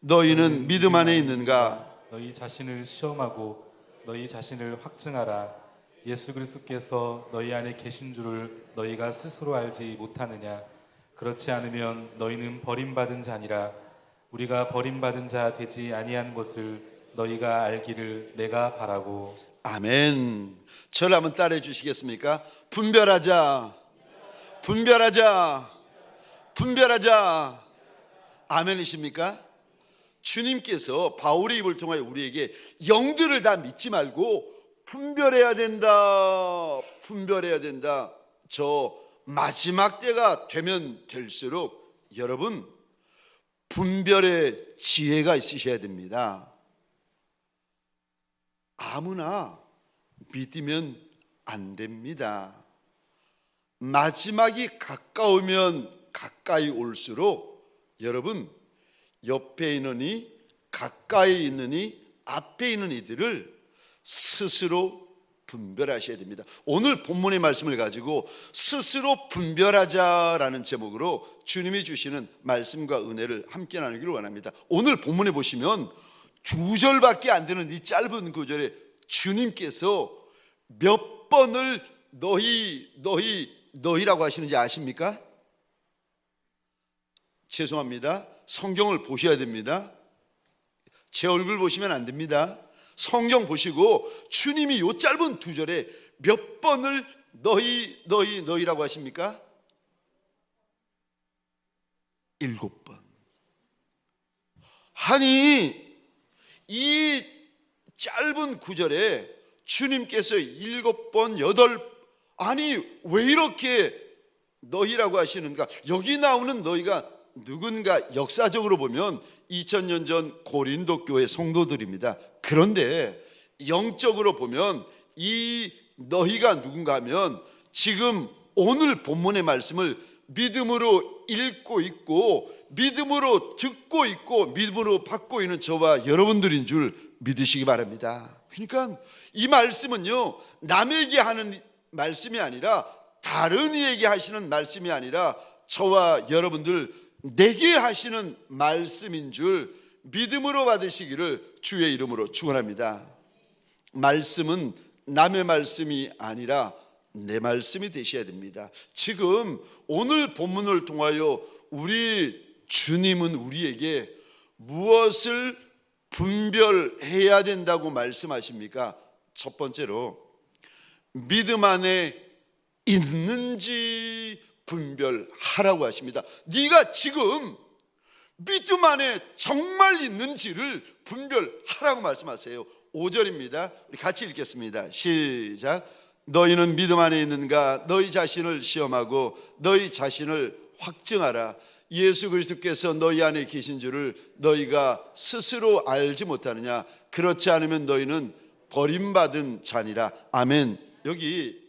너희는 믿음 안에 있는가? 너희 자신을 시험하고 너희 자신을 확증하라. 예수 그리스도께서 너희 안에 계신 줄을 너희가 스스로 알지 못하느냐? 그렇지 않으면 너희는 버림받은 자니라. 우리가 버림받은 자 되지 아니한 것을 너희가 알기를 내가 바라고. 아멘. 저를 한번 따라해 주시겠습니까? 분별하자, 분별하자, 분별하자. 아멘이십니까? 주님께서 바울의 입을 통하여 우리에게 영들을 다 믿지 말고 분별해야 된다, 분별해야 된다. 저 마지막 때가 되면 될수록 여러분 분별의 지혜가 있으셔야 됩니다. 아무나 믿으면 안 됩니다. 마지막이 가까우면 가까이 올수록 여러분 옆에 있느니 가까이 있느니 앞에 있는 이들을 스스로 분별하셔야 됩니다. 오늘 본문의 말씀을 가지고 스스로 분별하자라는 제목으로 주님이 주시는 말씀과 은혜를 함께 나누기를 원합니다. 오늘 본문에 보시면 2절밖에 안 되는 이 짧은 구절에 주님께서 몇 번을 너희라고 하시는지 아십니까? 죄송합니다. 성경을 보셔야 됩니다. 제 얼굴 보시면 안 됩니다. 성경 보시고 주님이 이 짧은 2절에 몇 번을 너희라고 하십니까? 7번. 아니 이 짧은 9절에 주님께서 7번, 8 아니 왜 이렇게 너희라고 하시는가? 여기 나오는 너희가 누군가 역사적으로 보면 2000년 전 고린도 교회 성도들입니다. 그런데 영적으로 보면 이 너희가 누군가 하면 지금 오늘 본문의 말씀을 믿음으로 읽고 있고 믿음으로 듣고 있고 믿음으로 받고 있는 저와 여러분들인 줄 믿으시기 바랍니다. 그러니까 이 말씀은요 남에게 하는 말씀이 아니라 다른 이에게 하시는 말씀이 아니라 저와 여러분들 내게 하시는 말씀인 줄 믿음으로 받으시기를 주의 이름으로 축원합니다. 말씀은 남의 말씀이 아니라 내 말씀이 되셔야 됩니다. 지금 오늘 본문을 통하여 우리 주님은 우리에게 무엇을 분별해야 된다고 말씀하십니까? 첫 번째로 믿음 안에 있는지 분별하라고 하십니다. 네가 지금 믿음 안에 정말 있는지를 분별하라고 말씀하세요. 5절입니다. 우리 같이 읽겠습니다. 시작. 너희는 믿음 안에 있는가? 너희 자신을 시험하고 너희 자신을 확증하라. 예수 그리스도께서 너희 안에 계신 줄을 너희가 스스로 알지 못하느냐? 그렇지 않으면 너희는 버림받은 자니라. 아멘. 여기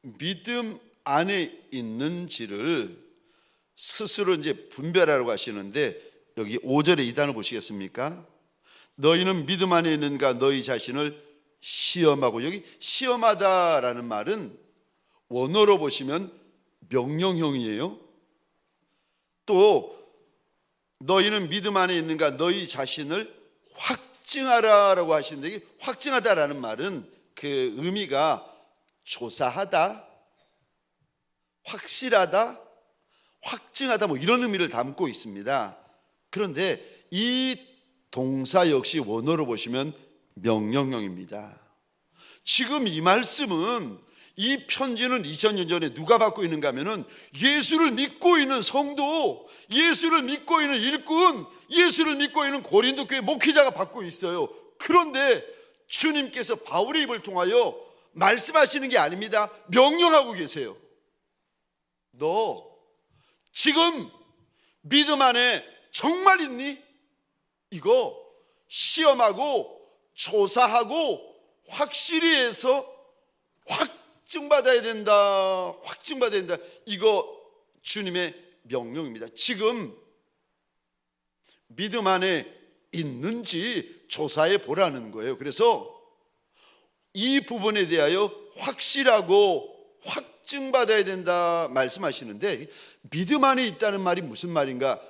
믿음 안에 있는지를 스스로 이제 분별하라고 하시는데 여기 5절에 이 단어 보시겠습니까? 너희는 믿음 안에 있는가? 너희 자신을 시험하고. 여기 시험하다라는 말은 원어로 보시면 명령형이에요. 또 너희는 믿음 안에 있는가? 너희 자신을 확증하라라고 하시는데 이게 확증하다라는 말은 그 의미가 조사하다, 확실하다, 확증하다 뭐 이런 의미를 담고 있습니다. 그런데 이 동사 역시 원어로 보시면 명령형입니다. 지금 이 말씀은 이 편지는 2000년 전에 누가 받고 있는가 하면은 예수를 믿고 있는 성도, 예수를 믿고 있는 일꾼, 예수를 믿고 있는 고린도 교회 목회자가 받고 있어요. 그런데 주님께서 바울의 입을 통하여 말씀하시는 게 아닙니다. 명령하고 계세요. 너 지금 믿음 안에 정말 있니? 이거 시험하고 조사하고 확실히 해서 확증받아야 된다. 확증받아야 된다. 이거 주님의 명령입니다. 지금 믿음 안에 있는지 조사해 보라는 거예요. 그래서 이 부분에 대하여 확실하고 확증받아야 된다 말씀하시는데 믿음 안에 있다는 말이 무슨 말인가?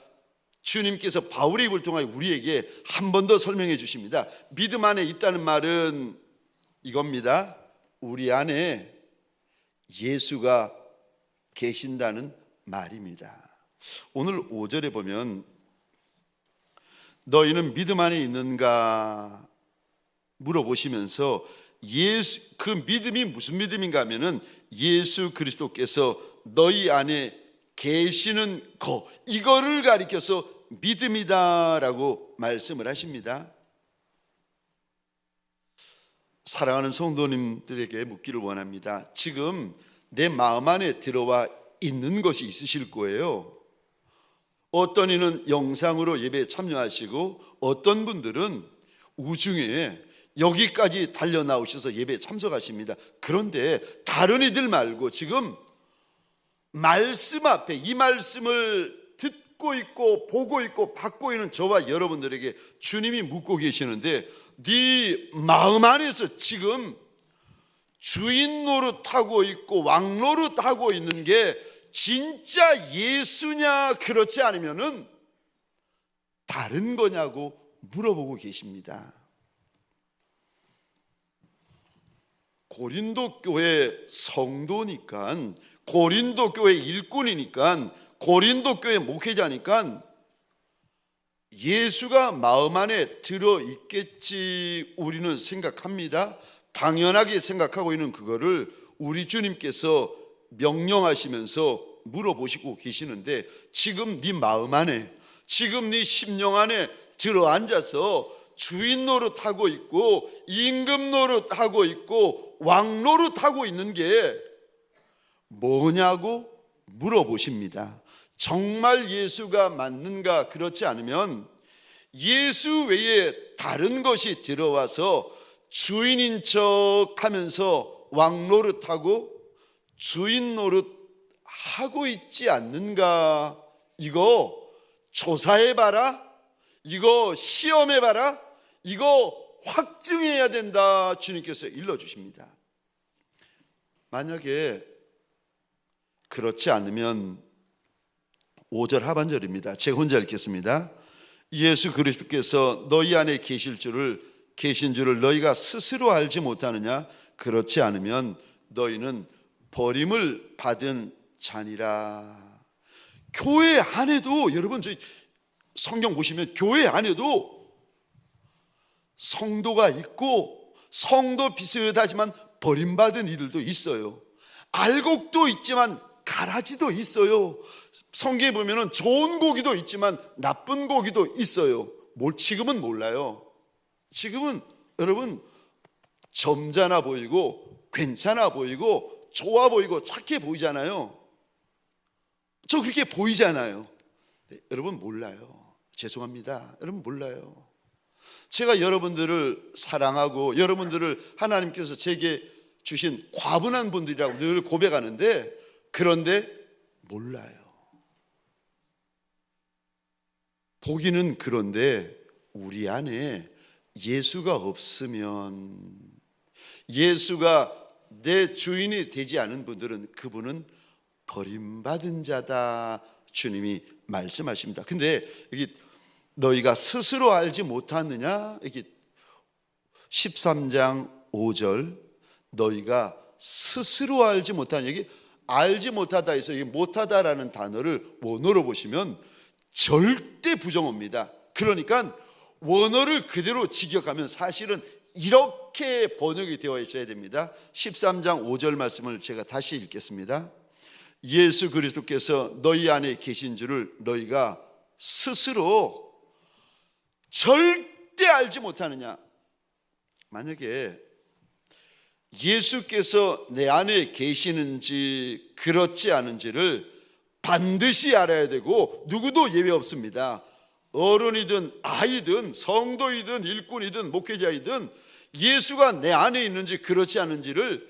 주님께서 바울의 입을 통하여 우리에게 한 번 더 설명해 주십니다. 믿음 안에 있다는 말은 이겁니다. 우리 안에 예수가 계신다는 말입니다. 오늘 5절에 보면 너희는 믿음 안에 있는가 물어보시면서 그 믿음이 무슨 믿음인가 하면은 예수 그리스도께서 너희 안에 계시는 거, 이거를 가리켜서 믿음이다라고 말씀을 하십니다. 사랑하는 성도님들에게 묻기를 원합니다. 지금 내 마음 안에 들어와 있는 것이 있으실 거예요. 어떤 이는 영상으로 예배에 참여하시고 어떤 분들은 우중에 여기까지 달려 나오셔서 예배에 참석하십니다. 그런데 다른 이들 말고 지금 말씀 앞에 이 말씀을 듣고 있고 보고 있고 받고 있는 저와 여러분들에게 주님이 묻고 계시는데, 네 마음 안에서 지금 주인 노릇하고 있고 왕 노릇하고 있는 게 진짜 예수냐 그렇지 않으면은 다른 거냐고 물어보고 계십니다. 고린도 교회 성도니까, 고린도 교회 일꾼이니까, 고린도 교회 목회자니까 예수가 마음 안에 들어있겠지 우리는 생각합니다. 당연하게 생각하고 있는 그거를 우리 주님께서 명령하시면서 물어보시고 계시는데, 지금 네 마음 안에, 지금 네 심령 안에 들어앉아서 주인 노릇하고 있고 임금 노릇하고 있고 왕 노릇하고 있는 게 뭐냐고 물어보십니다. 정말 예수가 맞는가 그렇지 않으면 예수 외에 다른 것이 들어와서 주인인 척 하면서 왕 노릇하고 주인 노릇하고 있지 않는가, 이거 조사해봐라, 이거 시험해봐라, 이거 확증해야 된다 주님께서 일러주십니다. 만약에 그렇지 않으면 5절 하반절입니다. 제가 혼자 읽겠습니다. 예수 그리스도께서 너희 안에 계신 줄을 너희가 스스로 알지 못하느냐? 그렇지 않으면 너희는 버림을 받은 자니라. 교회 안에도, 여러분 저희 성경 보시면 교회 안에도 성도가 있고 성도 비슷하지만 버림받은 이들도 있어요. 알곡도 있지만 가라지도 있어요. 성경에 보면은 좋은 고기도 있지만 나쁜 고기도 있어요. 지금은 몰라요. 지금은 여러분 점잖아 보이고 괜찮아 보이고 좋아 보이고 착해 보이잖아요. 저 그렇게 보이잖아요. 네, 여러분 몰라요. 죄송합니다. 여러분 몰라요. 제가 여러분들을 사랑하고 여러분들을 하나님께서 제게 주신 과분한 분들이라고 늘 고백하는데, 그런데 몰라요. 보기는 그런데 우리 안에 예수가 없으면, 예수가 내 주인이 되지 않은 분들은 그분은 버림받은 자다 주님이 말씀하십니다. 근데 여기 너희가 스스로 알지 못하느냐, 여기 13장 5절 너희가 스스로 알지 못하느냐, 여기 알지 못하다 해서 이 못하다라는 단어를 원어로 보시면 절대 부정어입니다. 그러니까 원어를 그대로 직역하면 사실은 이렇게 번역이 되어 있어야 됩니다. 13장 5절 말씀을 제가 다시 읽겠습니다. 예수 그리스도께서 너희 안에 계신 줄을 너희가 스스로 절대 알지 못하느냐. 만약에 예수께서 내 안에 계시는지 그렇지 않은지를 반드시 알아야 되고, 누구도 예외 없습니다. 어른이든 아이든 성도이든 일꾼이든 목회자이든 예수가 내 안에 있는지 그렇지 않은지를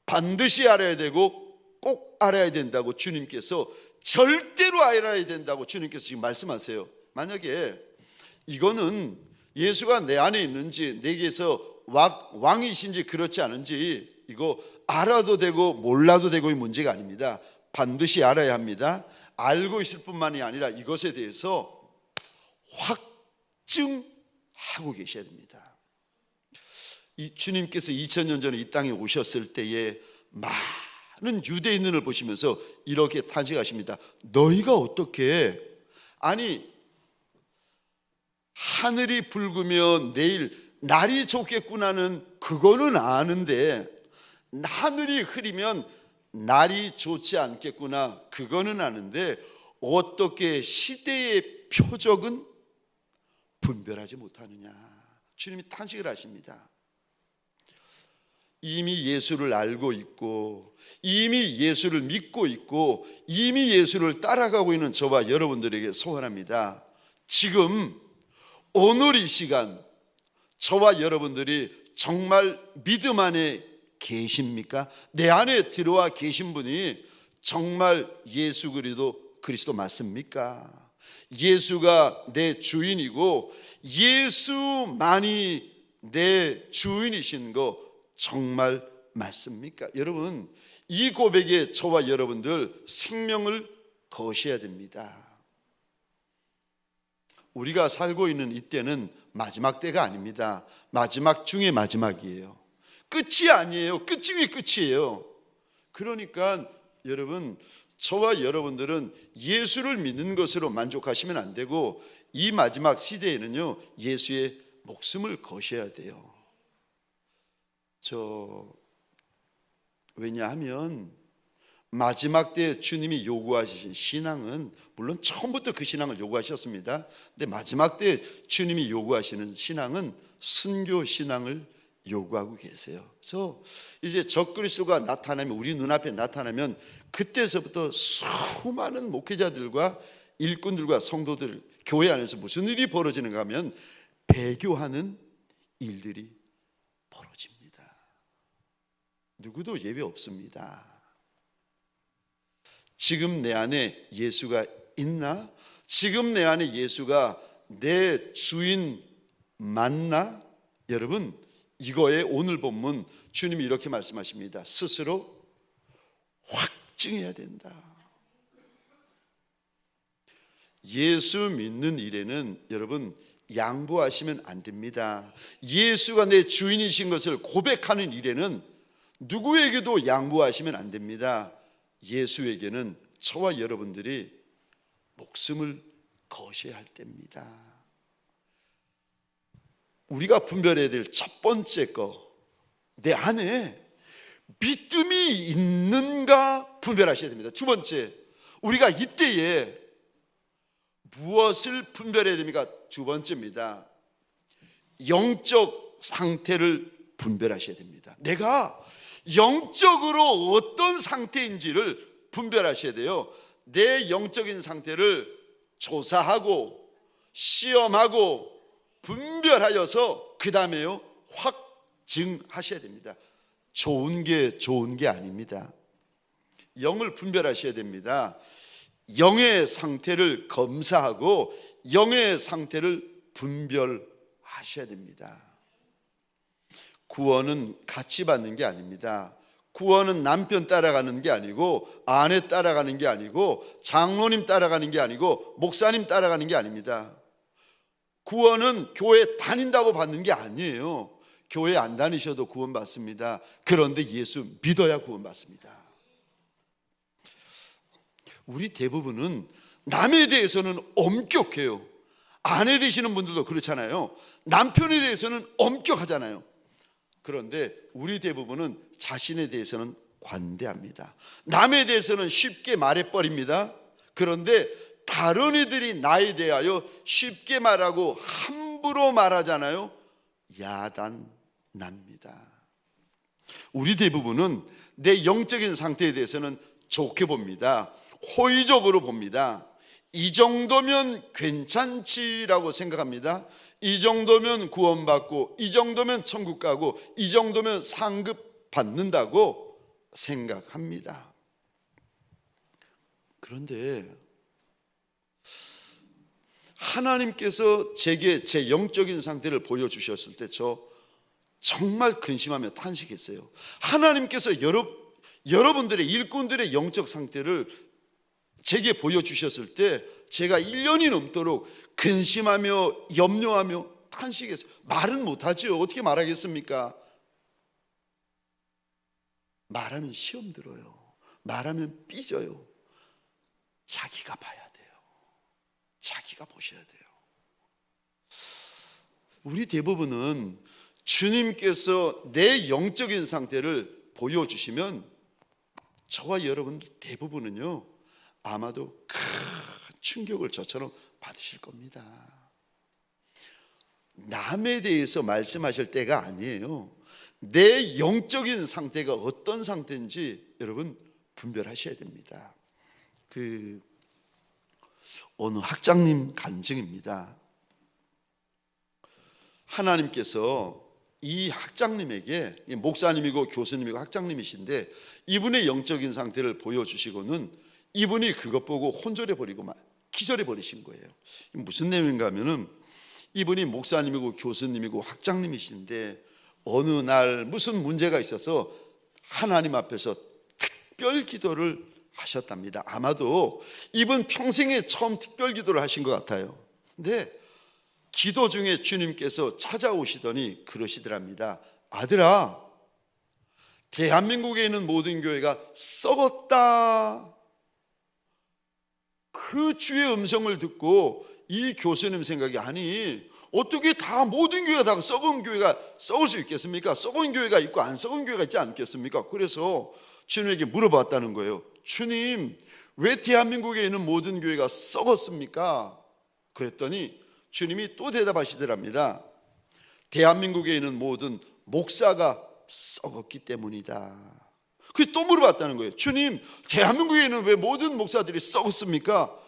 반드시 알아야 되고 꼭 알아야 된다고 주님께서, 절대로 알아야 된다고 주님께서 지금 말씀하세요. 만약에 이거는 예수가 내 안에 있는지 내게서 왕이신지 그렇지 않은지 이거 알아도 되고 몰라도 되고의 문제가 아닙니다. 반드시 알아야 합니다. 알고 있을 뿐만이 아니라 이것에 대해서 확증하고 계셔야 됩니다. 이 주님께서 2000년 전에 이 땅에 오셨을 때에 많은 유대인을 보시면서 이렇게 탄식하십니다. 너희가 어떻게, 아니 하늘이 붉으면 내일 날이 좋겠구나는 그거는 아는데, 하늘이 흐리면 날이 좋지 않겠구나 그거는 아는데, 어떻게 시대의 표적은 분별하지 못하느냐. 주님이 탄식을 하십니다. 이미 예수를 알고 있고, 이미 예수를 믿고 있고, 이미 예수를 따라가고 있는 저와 여러분들에게 소원합니다. 지금 오늘 이 시간 저와 여러분들이 정말 믿음 안에 계십니까? 내 안에 들어와 계신 분이 정말 예수 그리스도 맞습니까? 예수가 내 주인이고 예수만이 내 주인이신 거 정말 맞습니까? 여러분, 이 고백에 저와 여러분들 생명을 거셔야 됩니다. 우리가 살고 있는 이때는 마지막 때가 아닙니다. 마지막 중에 마지막이에요. 끝이 아니에요. 끝 중에 끝이에요. 그러니까 여러분, 저와 여러분들은 예수를 믿는 것으로 만족하시면 안 되고, 이 마지막 시대에는요 예수의 목숨을 거셔야 돼요. 왜냐하면 마지막 때 주님이 요구하신 신앙은, 물론 처음부터 그 신앙을 요구하셨습니다. 근데 마지막 때 주님이 요구하시는 신앙은 순교 신앙을 요구하고 계세요. 그래서 이제 적그리스도가 나타나면, 우리 눈앞에 나타나면 그때서부터 수많은 목회자들과 일꾼들과 성도들, 교회 안에서 무슨 일이 벌어지는가 하면 배교하는 일들이 벌어집니다. 누구도 예외 없습니다. 지금 내 안에 예수가 있나? 지금 내 안에 예수가 내 주인 맞나? 여러분, 이거에 오늘 본문 주님이 이렇게 말씀하십니다. 스스로 확증해야 된다. 예수 믿는 일에는 여러분 양보하시면 안 됩니다. 예수가 내 주인이신 것을 고백하는 일에는 누구에게도 양보하시면 안 됩니다. 예수에게는 저와 여러분들이 목숨을 거셔야 할 때입니다. 우리가 분별해야 될 첫 번째 거, 내 안에 믿음이 있는가 분별하셔야 됩니다. 두 번째, 우리가 이때에 무엇을 분별해야 됩니까? 두 번째입니다. 영적 상태를 분별하셔야 됩니다. 내가 영적으로 어떤 상태인지를 분별하셔야 돼요. 내 영적인 상태를 조사하고 시험하고 분별하여서 그 다음에요 확증하셔야 됩니다. 좋은 게 아닙니다. 영을 분별하셔야 됩니다. 영의 상태를 검사하고 영의 상태를 분별하셔야 됩니다. 구원은 같이 받는 게 아닙니다. 구원은 남편 따라가는 게 아니고, 아내 따라가는 게 아니고, 장로님 따라가는 게 아니고, 목사님 따라가는 게 아닙니다. 구원은 교회 다닌다고 받는 게 아니에요. 교회 안 다니셔도 구원 받습니다. 그런데 예수 믿어야 구원 받습니다. 우리 대부분은 남에 대해서는 엄격해요. 아내 되시는 분들도 그렇잖아요. 남편에 대해서는 엄격하잖아요. 그런데 우리 대부분은 자신에 대해서는 관대합니다. 남에 대해서는 쉽게 말해버립니다. 그런데 다른 이들이 나에 대하여 쉽게 말하고 함부로 말하잖아요. 야단납니다. 우리 대부분은 내 영적인 상태에 대해서는 좋게 봅니다. 호의적으로 봅니다. 이 정도면 괜찮지라고 생각합니다. 이 정도면 구원받고, 이 정도면 천국 가고, 이 정도면 상급 받는다고 생각합니다. 그런데 하나님께서 제게 제 영적인 상태를 보여주셨을 때 저 정말 근심하며 탄식했어요. 하나님께서 여러분들의 일꾼들의 영적 상태를 제게 보여주셨을 때 제가 1년이 넘도록 근심하며 염려하며 탄식했어요. 말은 못하지요. 어떻게 말하겠습니까? 말하면 시험 들어요. 말하면 삐져요. 자기가 봐야 돼요. 자기가 보셔야 돼요. 우리 대부분은 주님께서 내 영적인 상태를 보여주시면 저와 여러분 대부분은요 아마도 큰 충격을 저처럼 받으실 겁니다. 남에 대해서 말씀하실 때가 아니에요. 내 영적인 상태가 어떤 상태인지 여러분 분별하셔야 됩니다. 어느 학장님 간증입니다. 하나님께서 이 학장님에게, 목사님이고 교수님이고 학장님이신데 이분의 영적인 상태를 보여주시고는 이분이 그것 보고 혼절해 버리고 기절해 버리신 거예요. 무슨 내용인가 하면은 이분이 목사님이고 교수님이고 학장님이신데 어느 날 무슨 문제가 있어서 하나님 앞에서 특별 기도를 하셨답니다. 아마도 이분 평생에 처음 특별 기도를 하신 것 같아요. 근데 기도 중에 주님께서 찾아오시더니 그러시더랍니다. 아들아, 대한민국에 있는 모든 교회가 썩었다. 그 주의 음성을 듣고 이 교수님 생각이, 아니 어떻게 다 모든 교회가 다 썩은 교회가 썩을 수 있겠습니까? 썩은 교회가 있고 안 썩은 교회가 있지 않겠습니까? 그래서 주님에게 물어봤다는 거예요. 주님, 왜 대한민국에 있는 모든 교회가 썩었습니까? 그랬더니 주님이 또 대답하시더랍니다. 대한민국에 있는 모든 목사가 썩었기 때문이다. 그래서 또 물어봤다는 거예요. 주님, 대한민국에 있는 왜 모든 목사들이 썩었습니까?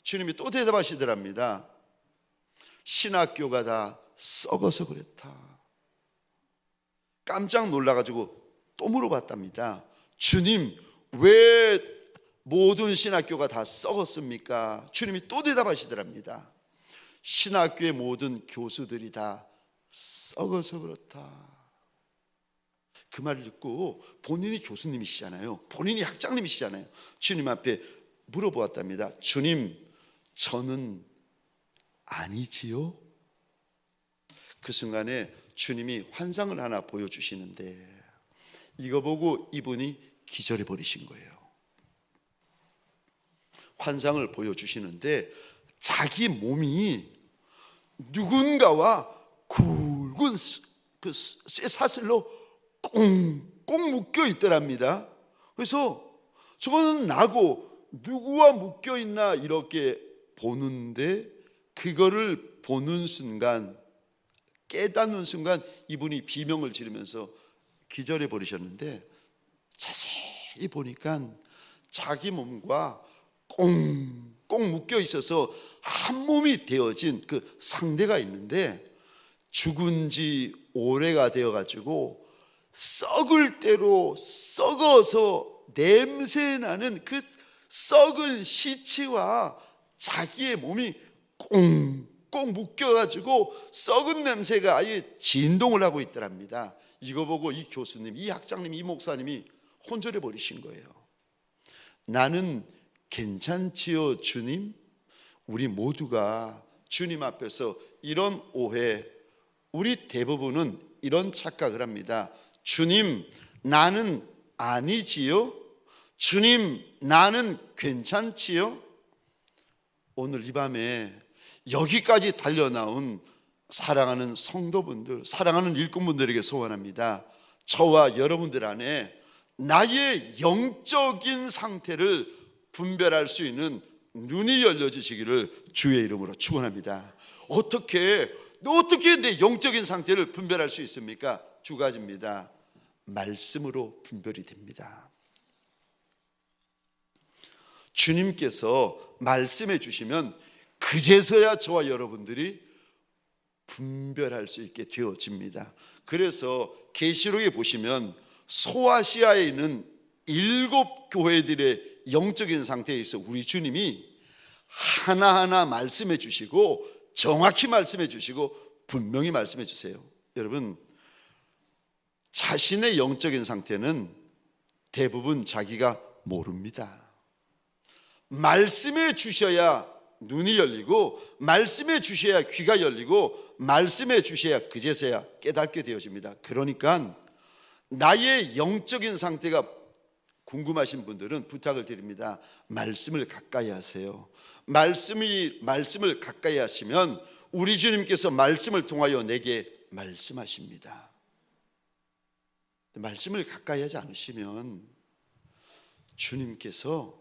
주님이 또 대답하시더랍니다. 신학교가 다 썩어서 그렇다. 깜짝 놀라가지고 또 물어봤답니다. 주님, 왜 모든 신학교가 다 썩었습니까? 주님이 또 대답하시더랍니다. 신학교의 모든 교수들이 다 썩어서 그렇다. 그 말을 듣고 본인이 교수님이시잖아요. 본인이 학장님이시잖아요. 주님 앞에 물어보았답니다. 주님, 저는 아니지요? 그 순간에 주님이 환상을 하나 보여주시는데 이거 보고 이분이 기절해 버리신 거예요. 환상을 보여주시는데 자기 몸이 누군가와 굵은 그 쇠사슬로 꽁꽁 묶여 있더랍니다. 그래서 저거는 나고 누구와 묶여 있나 이렇게 보는데 그거를 보는 순간, 깨닫는 순간 이분이 비명을 지르면서 기절해 버리셨는데 자세히 보니까 자기 몸과 꽁꽁 묶여 있어서 한 몸이 되어진 그 상대가 있는데 죽은 지 오래가 되어가지고 썩을 대로 썩어서 냄새나는 그 썩은 시체와 자기의 몸이 꽁꽁 묶여가지고 썩은 냄새가 아예 진동을 하고 있더랍니다. 이거 보고 이 교수님, 이 학장님, 이 목사님이 혼절해 버리신 거예요. 나는 괜찮지요 주님? 우리 모두가 주님 앞에서 이런 오해, 우리 대부분은 이런 착각을 합니다. 주님, 나는 아니지요? 주님, 나는 괜찮지요? 오늘 이 밤에 여기까지 달려나온 사랑하는 성도분들, 사랑하는 일꾼분들에게 소원합니다. 저와 여러분들 안에 나의 영적인 상태를 분별할 수 있는 눈이 열려지시기를 주의 이름으로 축원합니다. 어떻게 내 영적인 상태를 분별할 수 있습니까? 두 가지입니다. 말씀으로 분별이 됩니다. 주님께서 말씀해 주시면 그제서야 저와 여러분들이 분별할 수 있게 되어집니다. 그래서 계시록에 보시면 소아시아에 있는 7 교회들의 영적인 상태에 있어 우리 주님이 하나하나 말씀해 주시고 정확히 말씀해 주시고 분명히 말씀해 주세요. 여러분, 자신의 영적인 상태는 대부분 자기가 모릅니다. 말씀해 주셔야 눈이 열리고 말씀해 주셔야 귀가 열리고 말씀해 주셔야 그제서야 깨닫게 되어집니다. 그러니까 나의 영적인 상태가 궁금하신 분들은 부탁을 드립니다. 말씀을 가까이 하세요. 말씀을 가까이 하시면 우리 주님께서 말씀을 통하여 내게 말씀하십니다. 말씀을 가까이 하지 않으시면 주님께서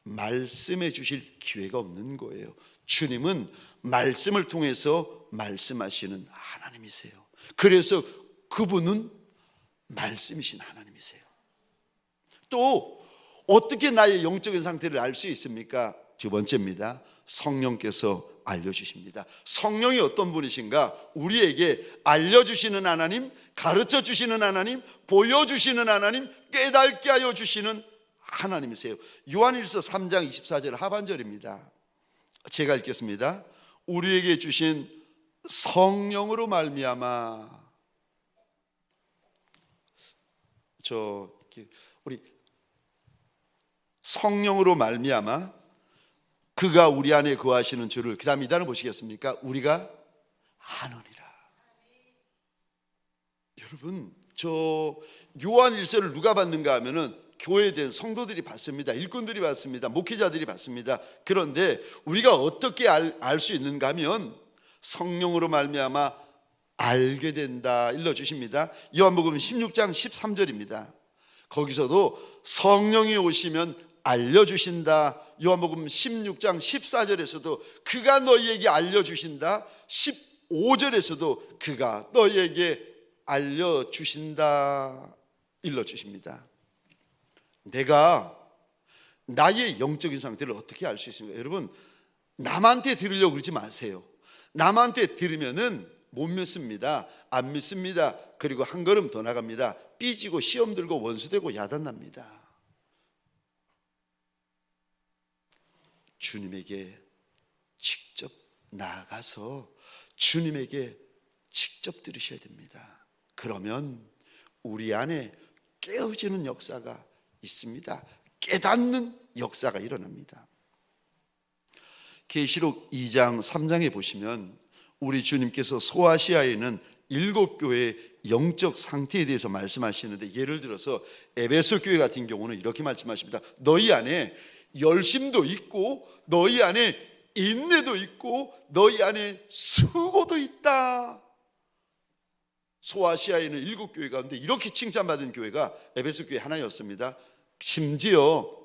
말씀해 주실 기회가 없는 거예요. 주님은 말씀을 통해서 말씀하시는 하나님이세요. 그래서 그분은 말씀이신 하나님이세요. 또 어떻게 나의 영적인 상태를 알 수 있습니까? 두 번째입니다. 성령께서 알려주십니다. 성령이 어떤 분이신가? 우리에게 알려주시는 하나님, 가르쳐 주시는 하나님, 보여주시는 하나님, 깨닫게 하여 주시는 하나님이세요. 요한일서 3장 24절 하반절입니다. 제가 읽겠습니다. 우리에게 주신 성령으로 말미암아, 우리 성령으로 말미암아 그가 우리 안에 거하시는 줄을, 그 다음 이단을 보시겠습니까? 우리가 아노니라. 여러분, 저 요한일서를 누가 받는가 하면은 교회에 된 성도들이 받습니다. 일꾼들이 받습니다. 목회자들이 받습니다. 그런데 우리가 어떻게 알 수 있는가 하면 성령으로 말미암아 알게 된다 일러주십니다. 요한복음 16장 13절입니다. 거기서도 성령이 오시면 알려주신다. 요한복음 16장 14절에서도 그가 너희에게 알려주신다. 15절에서도 그가 너희에게 알려주신다 일러주십니다. 내가 나의 영적인 상태를 어떻게 알 수 있습니까? 여러분, 남한테 들으려고 그러지 마세요. 남한테 들으면은 못 믿습니다. 안 믿습니다. 그리고 한 걸음 더 나갑니다. 삐지고 시험 들고 원수되고 야단납니다. 주님에게 직접 나아가서 주님에게 직접 들으셔야 됩니다. 그러면 우리 안에 깨어지는 역사가 있습니다. 깨닫는 역사가 일어납니다. 계시록 2장 3장에 보시면 우리 주님께서 소아시아에 있는 7교회의 영적 상태에 대해서 말씀하시는데, 예를 들어서 에베소 교회 같은 경우는 이렇게 말씀하십니다. 너희 안에 열심도 있고 너희 안에 인내도 있고 너희 안에 수고도 있다. 소아시아에는 7교회 가운데 이렇게 칭찬받은 교회가 에베소 교회 하나였습니다. 심지어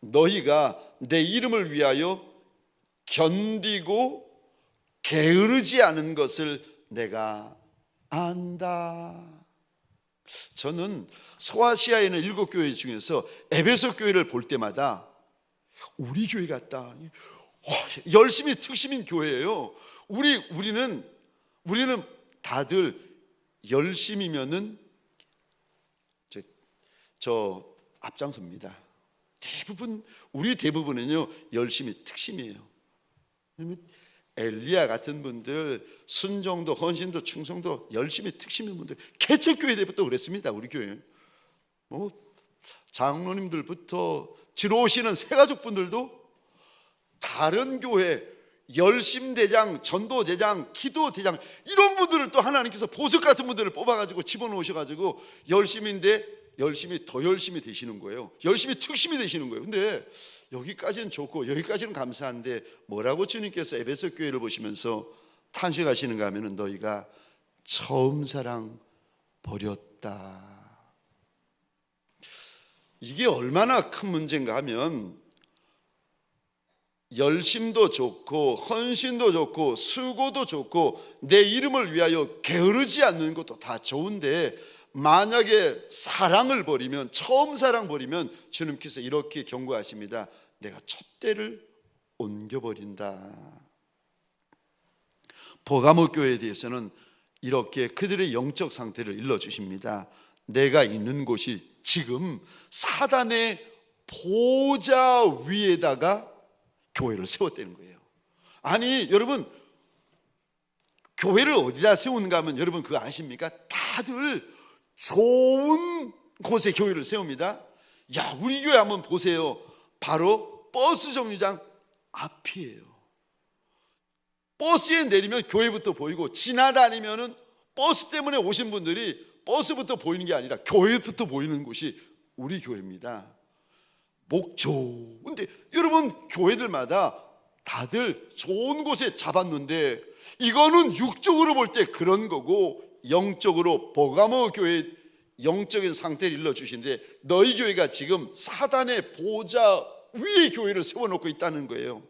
너희가 내 이름을 위하여 견디고 게으르지 않은 것을 내가 안다. 저는 소아시아에는 7교회 중에서 에베소 교회를 볼 때마다 우리 교회 같다. 열심히 특심인 교회예요. 우리는 다들 열심이면은 저 앞장섭니다. 우리 대부분은요 열심히 특심이에요. 엘리야 같은 분들, 순종도 헌신도 충성도 열심히 특심인 분들, 개척교회 때부터 그랬습니다. 우리 교회 장로님들부터 들어오시는 새가족분들도 다른 교회 열심대장, 전도대장, 기도대장 이런 분들을 또 하나님께서 보석 같은 분들을 뽑아가지고 집어넣으셔가지고 열심히 더 열심히 되시는 거예요. 열심히 특심이 되시는 거예요. 근데 여기까지는 좋고 여기까지는 감사한데 뭐라고 주님께서 에베소 교회를 보시면서 탄식하시는가 하면은 너희가 처음 사랑 버렸다. 이게 얼마나 큰 문제인가 하면 열심도 좋고 헌신도 좋고 수고도 좋고 내 이름을 위하여 게으르지 않는 것도 다 좋은데, 만약에 사랑을 버리면, 처음 사랑 버리면 주님께서 이렇게 경고하십니다. 내가 촛대를 옮겨버린다. 버가모 교회에 대해서는 이렇게 그들의 영적 상태를 일러주십니다. 내가 있는 곳이 지금 사단의 보좌 위에다가 교회를 세웠다는 거예요. 아니 여러분, 교회를 어디다 세우는가 하면 여러분 그거 아십니까? 다들 좋은 곳에 교회를 세웁니다. 야, 우리 교회 한번 보세요. 바로 버스 정류장 앞이에요. 버스에 내리면 교회부터 보이고, 지나다니면은 버스 때문에 오신 분들이 버스부터 보이는 게 아니라 교회부터 보이는 곳이 우리 교회입니다. 목 좋은데, 여러분 교회들마다 다들 좋은 곳에 잡았는데, 이거는 육적으로 볼 때 그런 거고, 영적으로 버가모 교회 영적인 상태를 일러주신데, 너희 교회가 지금 사단의 보좌 위에 교회를 세워놓고 있다는 거예요.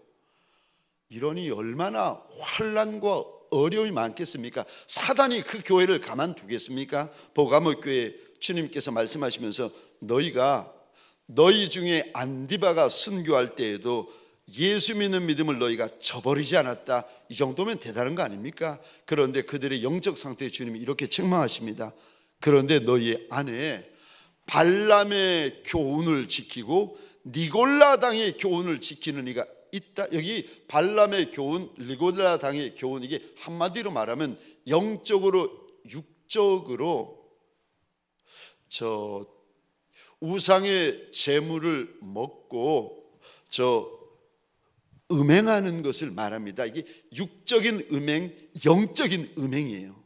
이러니 얼마나 환난과 어려움이 많겠습니까? 사단이 그 교회를 가만두겠습니까? 버가모 교회 주님께서 말씀하시면서, 너희가 너희 중에 안디바가 순교할 때에도 예수 믿는 믿음을 너희가 저버리지 않았다. 이 정도면 대단한 거 아닙니까? 그런데 그들의 영적 상태에 주님이 이렇게 책망하십니다. 그런데 너희 안에 발람의 교훈을 지키고 니골라 당의 교훈을 지키는 이가 있다. 여기 발람의 교훈, 니골라 당의 교훈, 이게 한마디로 말하면 영적으로 육적으로 우상의 재물을 먹고 음행하는 것을 말합니다. 이게 육적인 음행, 영적인 음행이에요.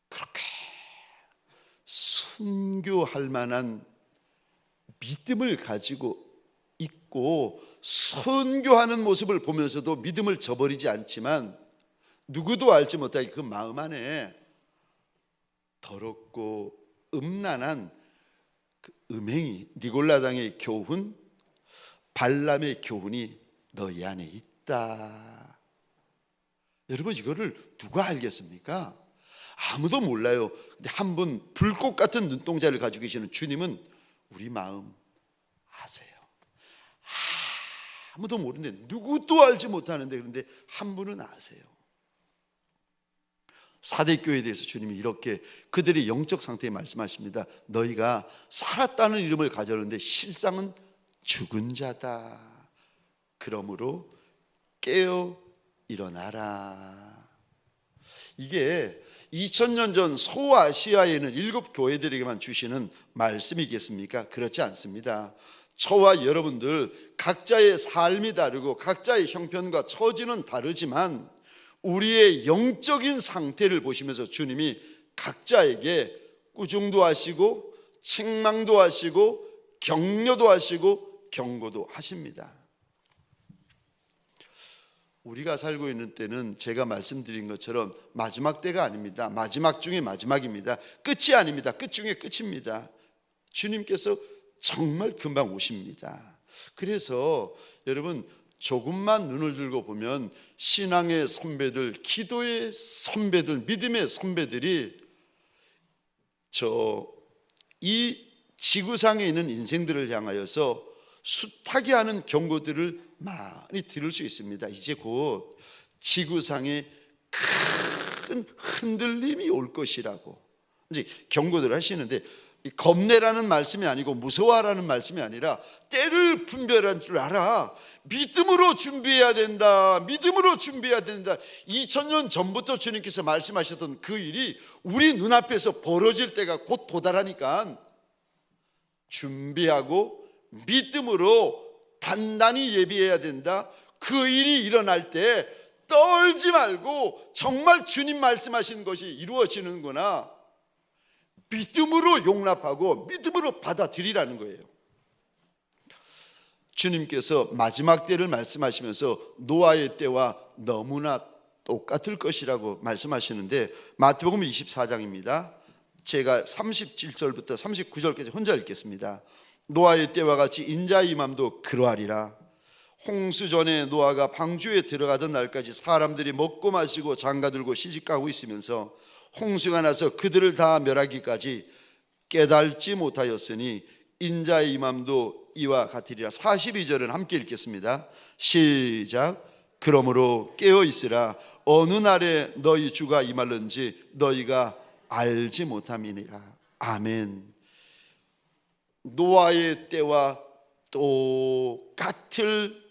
그렇게 순교할 만한 믿음을 가지고 있고 순교하는 모습을 보면서도 믿음을 저버리지 않지만, 누구도 알지 못하게 그 마음 안에 더럽고 음란한 그 음행이, 니골라당의 교훈, 발람의 교훈이 너희 안에 있다. 여러분, 이거를 누가 알겠습니까? 아무도 몰라요. 근데 한 분 불꽃 같은 눈동자를 가지고 계시는 주님은 우리 마음 아세요. 아무도 모르는데, 누구도 알지 못하는데, 그런데 한 분은 아세요. 사대교회에 대해서 주님이 이렇게 그들의 영적 상태에 말씀하십니다. 너희가 살았다는 이름을 가졌는데 실상은 죽은 자다. 그러므로 깨어 일어나라. 이게 2000년 전 소아시아에 있는 7 교회들에게만 주시는 말씀이겠습니까? 그렇지 않습니다. 저와 여러분들 각자의 삶이 다르고 각자의 형편과 처지는 다르지만, 우리의 영적인 상태를 보시면서 주님이 각자에게 꾸중도 하시고 책망도 하시고 격려도 하시고 경고도 하십니다. 우리가 살고 있는 때는 제가 말씀드린 것처럼 마지막 때가 아닙니다. 마지막 중에 마지막입니다. 끝이 아닙니다. 끝 중에 끝입니다. 주님께서 정말 금방 오십니다. 그래서 여러분, 조금만 눈을 들고 보면 신앙의 선배들, 기도의 선배들, 믿음의 선배들이 이 지구상에 있는 인생들을 향하여서 숱하게 하는 경고들을 많이 들을 수 있습니다. 이제 곧 지구상에 큰 흔들림이 올 것이라고 이제 경고들을 하시는데, 겁내라는 말씀이 아니고 무서워하라는 말씀이 아니라 때를 분별할 줄 알아. 믿음으로 준비해야 된다. 믿음으로 준비해야 된다. 2000년 전부터 주님께서 말씀하셨던 그 일이 우리 눈앞에서 벌어질 때가 곧 도달하니까 준비하고 믿음으로 단단히 예비해야 된다. 그 일이 일어날 때 떨지 말고 정말 주님 말씀하신 것이 이루어지는구나, 믿음으로 용납하고 믿음으로 받아들이라는 거예요. 주님께서 마지막 때를 말씀하시면서 노아의 때와 너무나 똑같을 것이라고 말씀하시는데, 마태복음 24장입니다. 제가 37절부터 39절까지 혼자 읽겠습니다. 노아의 때와 같이 인자의 임함도 그러하리라. 홍수 전에 노아가 방주에 들어가던 날까지 사람들이 먹고 마시고 장가들고 시집가고 있으면서 홍수가 나서 그들을 다 멸하기까지 깨달지 못하였으니 인자의 임함도 이와 같으리라. 42절은 함께 읽겠습니다. 시작. 그러므로 깨어 있으라. 어느 날에 너희 주가 임할는지 너희가 알지 못함이니라. 아멘. 노아의 때와 똑같을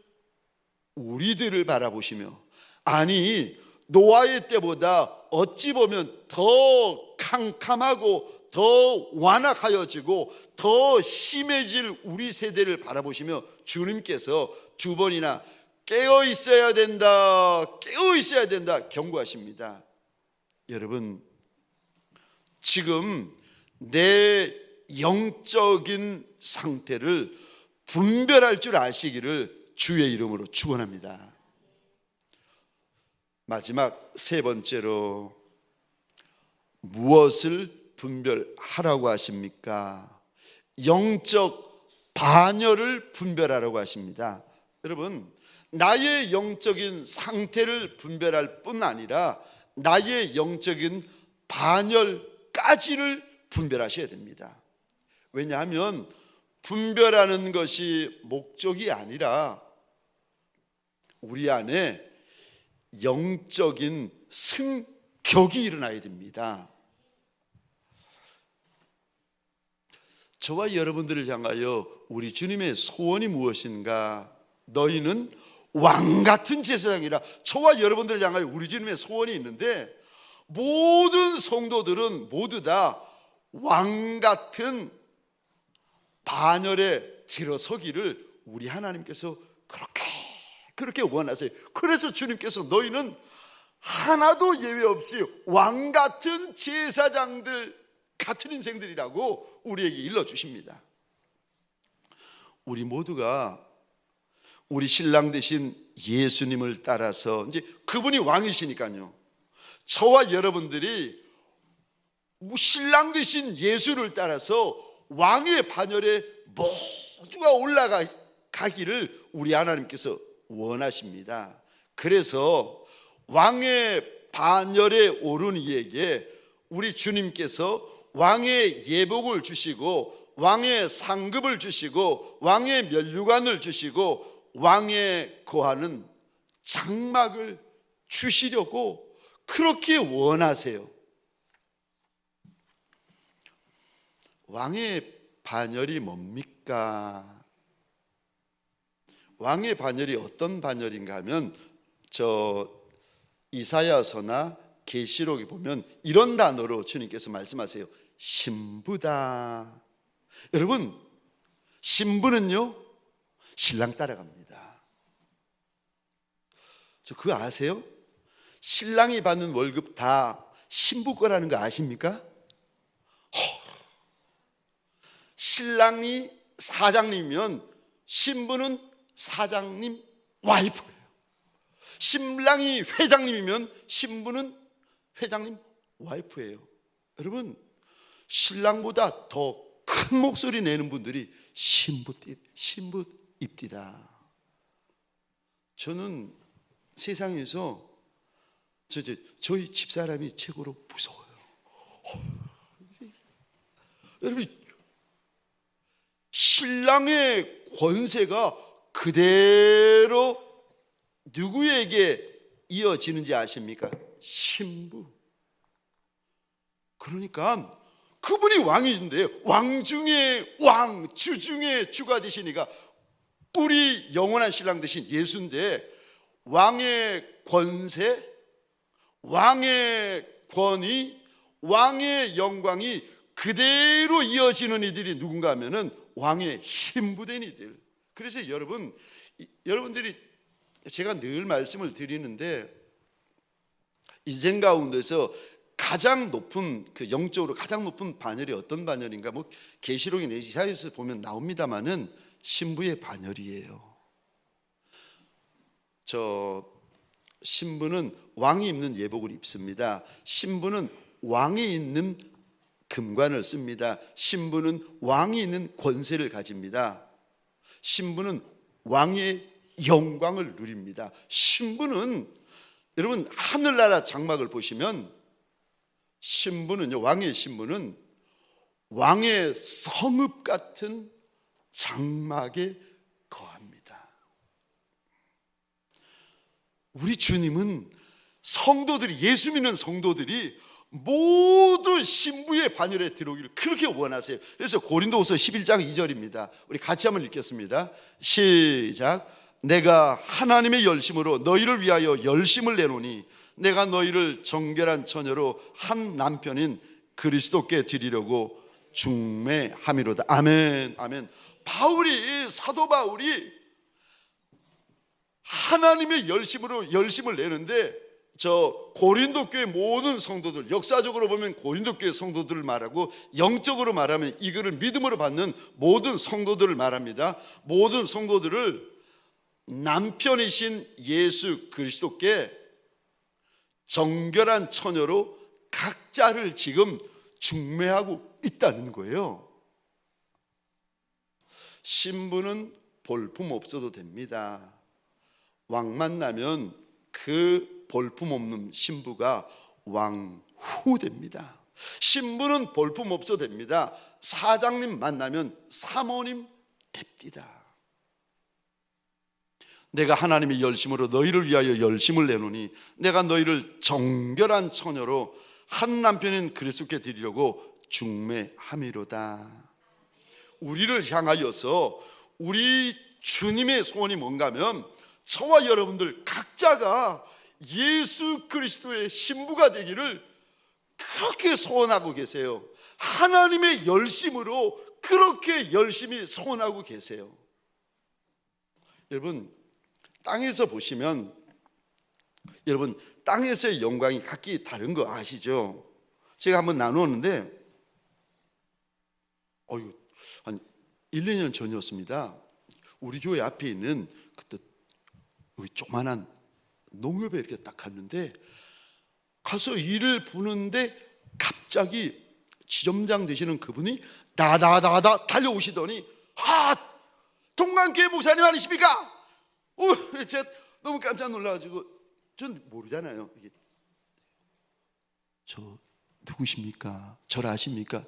우리들을 바라보시며, 아니 노아의 때보다 어찌 보면 더 캄캄하고 더 완악하여지고 더 심해질 우리 세대를 바라보시며 주님께서 두 번이나 깨어 있어야 된다, 깨어 있어야 된다 경고하십니다. 여러분, 지금 내 영적인 상태를 분별할 줄 아시기를 주의 이름으로 축원합니다. 마지막 세 번째로 무엇을 분별하라고 하십니까? 영적 반열을 분별하라고 하십니다. 여러분, 나의 영적인 상태를 분별할 뿐 아니라 나의 영적인 반열까지를 분별하셔야 됩니다. 왜냐하면 분별하는 것이 목적이 아니라 우리 안에 영적인 승격이 일어나야 됩니다. 저와 여러분들을 향하여 우리 주님의 소원이 무엇인가? 너희는 왕같은 제사장이라. 저와 여러분들을 향하여 우리 주님의 소원이 있는데, 모든 성도들은 모두 다 왕같은 반열에 들어서기를 우리 하나님께서 그렇게 원하세요. 그래서 주님께서 너희는 하나도 예외 없이 왕같은 제사장들 같은 인생들이라고 우리에게 일러주십니다. 우리 모두가 우리 신랑 되신 예수님을 따라서, 이제 그분이 왕이시니까요, 저와 여러분들이 신랑 되신 예수를 따라서 왕의 반열에 모두가 올라가기를 우리 하나님께서 원하십니다. 그래서 왕의 반열에 오른 이에게 우리 주님께서 왕의 예복을 주시고 왕의 상급을 주시고 왕의 면류관을 주시고 왕의 거하는 장막을 주시려고 그렇게 원하세요. 왕의 반열이 뭡니까? 왕의 반열이 어떤 반열인가 하면 이사야서나 계시록에 보면 이런 단어로 주님께서 말씀하세요. 신부다. 여러분, 신부는요 신랑 따라갑니다. 저 그거 아세요? 신랑이 받는 월급 다 신부 거라는 거 아십니까? 신랑이 사장님이면 신부는 사장님 와이프예요. 신랑이 회장님이면 신부는 회장님 와이프예요. 여러분, 신랑보다 더 큰 목소리 내는 분들이 신부입디다. 저는 세상에서 저희 집사람이 최고로 무서워요. 여러분, 신랑의 권세가 그대로 누구에게 이어지는지 아십니까? 신부. 그러니까 그분이 왕이신데, 왕 중에 왕, 주 중에 주가 되시니까 우리 영원한 신랑 되신 예수인데, 왕의 권세, 왕의 권위, 왕의 영광이 그대로 이어지는 이들이 누군가 하면은 왕의 신부된 이들. 그래서 여러분들이 제가 늘 말씀을 드리는데, 인생 가운데서 가장 높은, 영적으로 가장 높은 반열이 어떤 반열인가? 계시록이나 이사야에서 보면 나옵니다마는 신부의 반열이에요. 신부는 왕이 입는 예복을 입습니다. 신부는 왕이 있는 금관을 씁니다. 신부는 왕이 있는 권세를 가집니다. 신부는 왕의 영광을 누립니다. 신부는, 여러분, 하늘나라 장막을 보시면 신부는요, 왕의 신부는 왕의 성읍 같은 장막에 거합니다. 우리 주님은 성도들이, 예수 믿는 성도들이 모두 신부의 반열에 들어오기를 그렇게 원하세요. 그래서 고린도후서 11장 2절입니다. 우리 같이 한번 읽겠습니다. 시작. 내가 하나님의 열심으로 너희를 위하여 열심을 내노니 내가 너희를 정결한 처녀로 한 남편인 그리스도께 드리려고 중매함이로다. 아멘, 아멘. 사도 바울이 하나님의 열심을 내는데, 저 고린도 교회 모든 성도들, 역사적으로 보면 고린도 교회 성도들을 말하고, 영적으로 말하면 이거를 믿음으로 받는 모든 성도들을 말합니다. 모든 성도들을 남편이신 예수 그리스도께 정결한 처녀로 각자를 지금 중매하고 있다는 거예요. 신부는 볼품 없어도 됩니다. 왕 만나면 그 볼품 없는 신부가 왕후 됩니다. 신부는 볼품 없어도 됩니다. 사장님 만나면 사모님 됩니다. 내가 하나님의 열심으로 너희를 위하여 열심을 내노니 내가 너희를 정결한 처녀로 한 남편인 그리스도께 드리려고 중매함이로다. 우리를 향하여서 우리 주님의 소원이 뭔가 하면, 저와 여러분들 각자가 예수 그리스도의 신부가 되기를 그렇게 소원하고 계세요. 하나님의 열심으로 그렇게 열심히 소원하고 계세요. 여러분, 땅에서 보시면, 여러분 땅에서의 영광이 각기 다른 거 아시죠? 제가 한번 나누었는데, 한 1, 2년 전이었습니다. 우리 교회 앞에 있는 그때 여기 조그만한 농협에 이렇게 딱 갔는데, 가서 일을 보는데 갑자기 지점장 되시는 그분이 다다다다 달려오시더니, 동관교회 목사님 아니십니까? 제가 너무 깜짝 놀라가지고, 전 모르잖아요. 저 누구십니까? 저를 아십니까?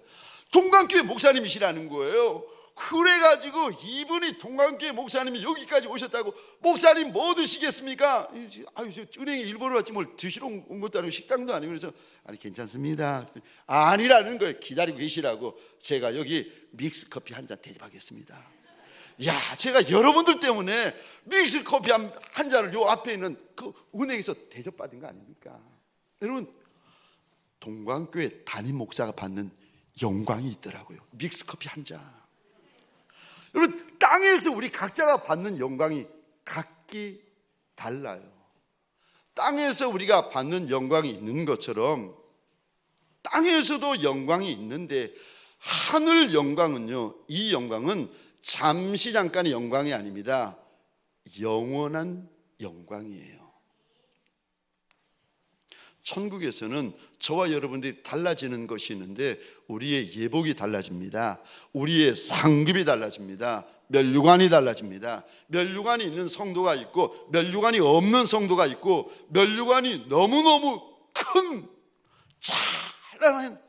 동관교회 목사님이시라는 거예요. 그래가지고 이분이 동관교회 목사님이 여기까지 오셨다고, 목사님 뭐 드시겠습니까? 은행에 일본으로 왔지 뭘 드시러 온 것도 아니고 식당도 아니고. 그래서 아니 괜찮습니다. 아니라는 거예요. 기다리고 계시라고. 제가 여기 믹스 커피 한 잔 대접하겠습니다. 제가 여러분들 때문에 믹스 커피 한 잔을 요 앞에 있는 그 은행에서 대접받은 거 아닙니까? 여러분, 동관교회 담임 목사가 받는 영광이 있더라고요. 믹스 커피 한 잔. 여러분, 땅에서 우리 각자가 받는 영광이 각기 달라요. 땅에서 우리가 받는 영광이 있는 것처럼 땅에서도 영광이 있는데, 하늘 영광은요, 이 영광은 잠시 잠깐의 영광이 아닙니다. 영원한 영광이에요. 천국에서는 저와 여러분들이 달라지는 것이 있는데, 우리의 예복이 달라집니다. 우리의 상급이 달라집니다. 면류관이 달라집니다. 면류관이 있는 성도가 있고 면류관이 없는 성도가 있고, 면류관이 너무너무 큰 찬란한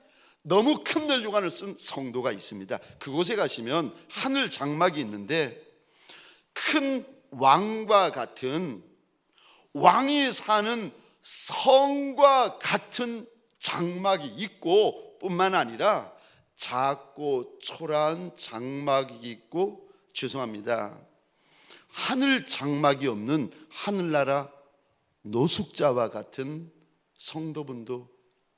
너무 큰 면류관을 쓴 성도가 있습니다. 그곳에 가시면 하늘 장막이 있는데, 큰 왕과 같은, 왕이 사는 성과 같은 장막이 있고, 뿐만 아니라 작고 초라한 장막이 있고, 죄송합니다, 하늘 장막이 없는 하늘나라 노숙자와 같은 성도분도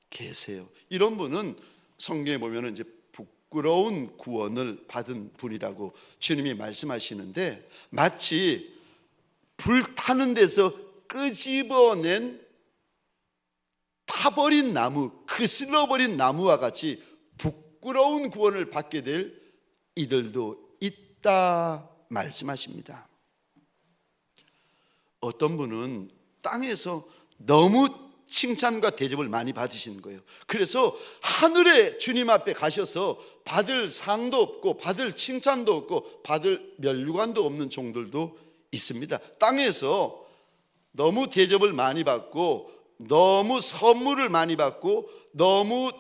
계세요. 이런 분은 성경에 보면 이제 부끄러운 구원을 받은 분이라고 주님이 말씀하시는데, 마치 불 타는 데서 끄집어낸 타버린 나무, 그슬러버린 나무와 같이 부끄러운 구원을 받게 될 이들도 있다 말씀하십니다. 어떤 분은 땅에서 너무 칭찬과 대접을 많이 받으시는 거예요. 그래서 하늘에 주님 앞에 가셔서 받을 상도 없고 받을 칭찬도 없고 받을 면류관도 없는 종들도 있습니다. 땅에서 너무 대접을 많이 받고 너무 선물을 많이 받고 너무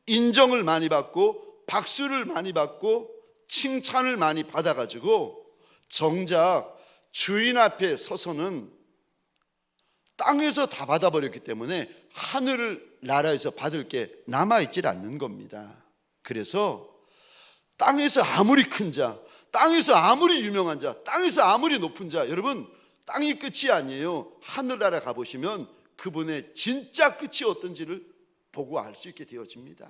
인정을 많이 받고 박수를 많이 받고 칭찬을 많이 받아가지고 정작 주인 앞에 서서는 땅에서 다 받아버렸기 때문에 하늘 나라에서 받을 게 남아있질 않는 겁니다. 그래서 땅에서 아무리 큰 자, 땅에서 아무리 유명한 자, 땅에서 아무리 높은 자, 여러분 땅이 끝이 아니에요. 하늘나라 가보시면 그분의 진짜 끝이 어떤지를 보고 알 수 있게 되어집니다.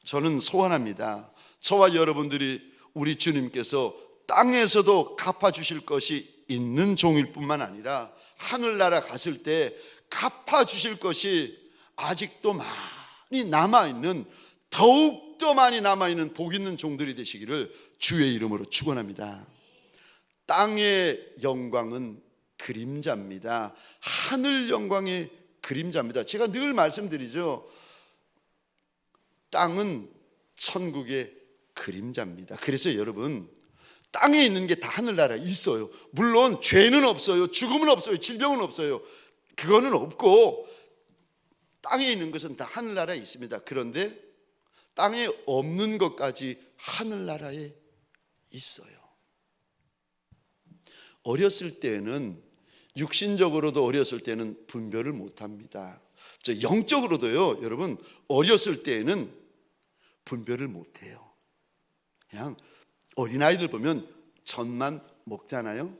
저는 소원합니다. 저와 여러분들이 우리 주님께서 땅에서도 갚아주실 것이 있는 종일 뿐만 아니라 하늘나라 갔을 때 갚아주실 것이 아직도 많이 남아있는, 더욱더 많이 남아있는 복 있는 종들이 되시기를 주의 이름으로 축원합니다. 땅의 영광은 그림자입니다. 하늘 영광의 그림자입니다. 제가 늘 말씀드리죠. 땅은 천국의 그림자입니다. 그래서 여러분, 땅에 있는 게 다 하늘나라에 있어요. 물론 죄는 없어요, 죽음은 없어요, 질병은 없어요. 그거는 없고 땅에 있는 것은 다 하늘나라에 있습니다. 그런데 땅에 없는 것까지 하늘나라에 있어요. 어렸을 때는, 육신적으로도 어렸을 때는 분별을 못합니다. 영적으로도요, 여러분, 어렸을 때에는 분별을 못해요. 그냥 어린아이들 보면 젖만 먹잖아요.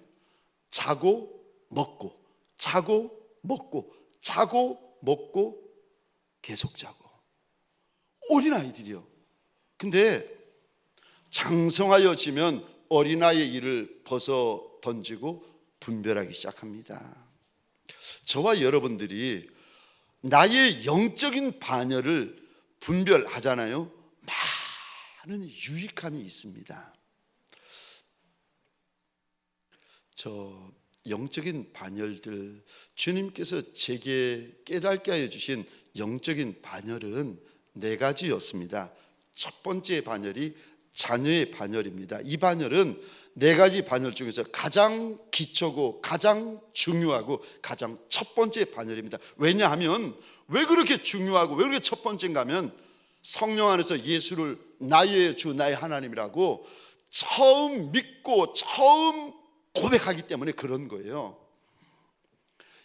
자고 먹고, 자고 먹고, 자고 먹고, 계속 자고. 어린아이들이요. 근데 장성하여지면 어린아이의 일을 벗어 던지고 분별하기 시작합니다. 저와 여러분들이 나의 영적인 반열을 분별하잖아요. 많은 유익함이 있습니다. 저 영적인 반열들, 주님께서 제게 깨닫게 하여 주신 영적인 반열은 4가지였습니다. 첫 번째 반열이 자녀의 반열입니다. 이 반열은 4가지 반열 중에서 가장 기초고 가장 중요하고 가장 첫 번째 반열입니다. 왜냐하면, 왜 그렇게 중요하고 왜 그렇게 첫 번째인가 하면, 성령 안에서 예수를 나의 주 나의 하나님이라고 처음 믿고 처음 고백하기 때문에 그런 거예요.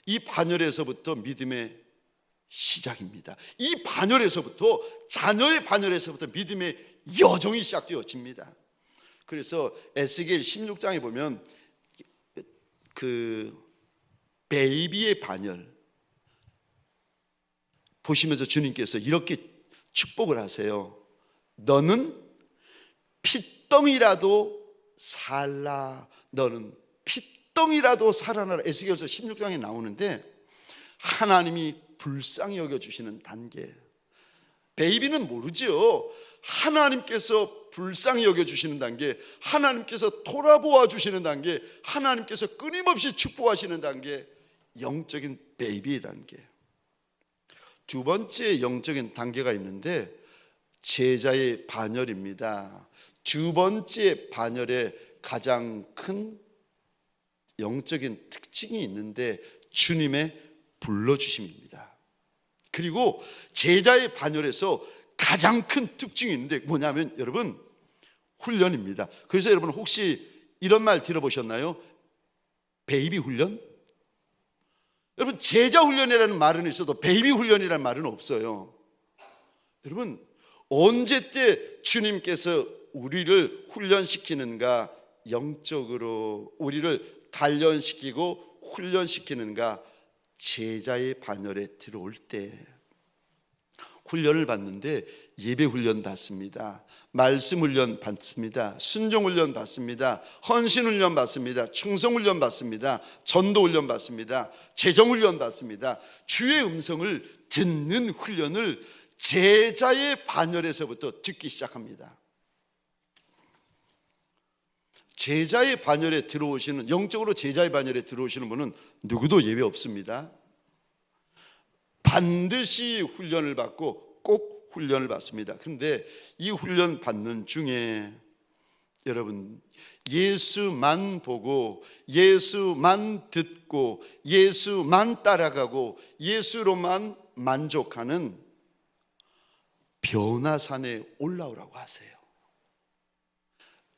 이 반열에서부터 믿음의 시작입니다. 이 반열에서부터, 자녀의 반열에서부터 믿음의 여정이 시작되어집니다. 그래서 에스겔 16장에 보면 그 베이비의 반열 보시면서 주님께서 이렇게 축복을 하세요. 너는 핏덩이라도 살라. 너는 핏덩이라도 살아나라. 에스겔서 16장에 나오는데, 하나님이 불쌍히 여겨주시는 단계. 베이비는 모르지요. 하나님께서 불쌍히 여겨주시는 단계, 하나님께서 돌아보아 주시는 단계, 하나님께서 끊임없이 축복하시는 단계, 영적인 베이비의 단계. 두 번째 영적인 단계가 있는데 제자의 반열입니다. 두 번째 반열에 가장 큰 영적인 특징이 있는데 주님의 불러주심입니다. 그리고 제자의 반열에서 가장 큰 특징이 있는데 뭐냐면, 여러분, 훈련입니다. 그래서 여러분 혹시 이런 말 들어보셨나요? 베이비 훈련? 여러분, 제자 훈련이라는 말은 있어도 베이비 훈련이라는 말은 없어요. 여러분, 언제 때 주님께서 우리를 훈련시키는가, 영적으로 우리를 단련시키고 훈련시키는가? 제자의 반열에 들어올 때 훈련을 받는데, 예배 훈련 받습니다. 말씀 훈련 받습니다. 순종 훈련 받습니다. 헌신 훈련 받습니다. 충성 훈련 받습니다. 전도 훈련 받습니다. 재정 훈련 받습니다. 주의 음성을 듣는 훈련을 제자의 반열에서부터 듣기 시작합니다. 제자의 반열에 들어오시는, 영적으로 제자의 반열에 들어오시는 분은 누구도 예외 없습니다. 반드시 훈련을 받고 꼭 훈련을 받습니다. 그런데 이 훈련 받는 중에 여러분, 예수만 보고 예수만 듣고 예수만 따라가고 예수로만 만족하는 변화산에 올라오라고 하세요.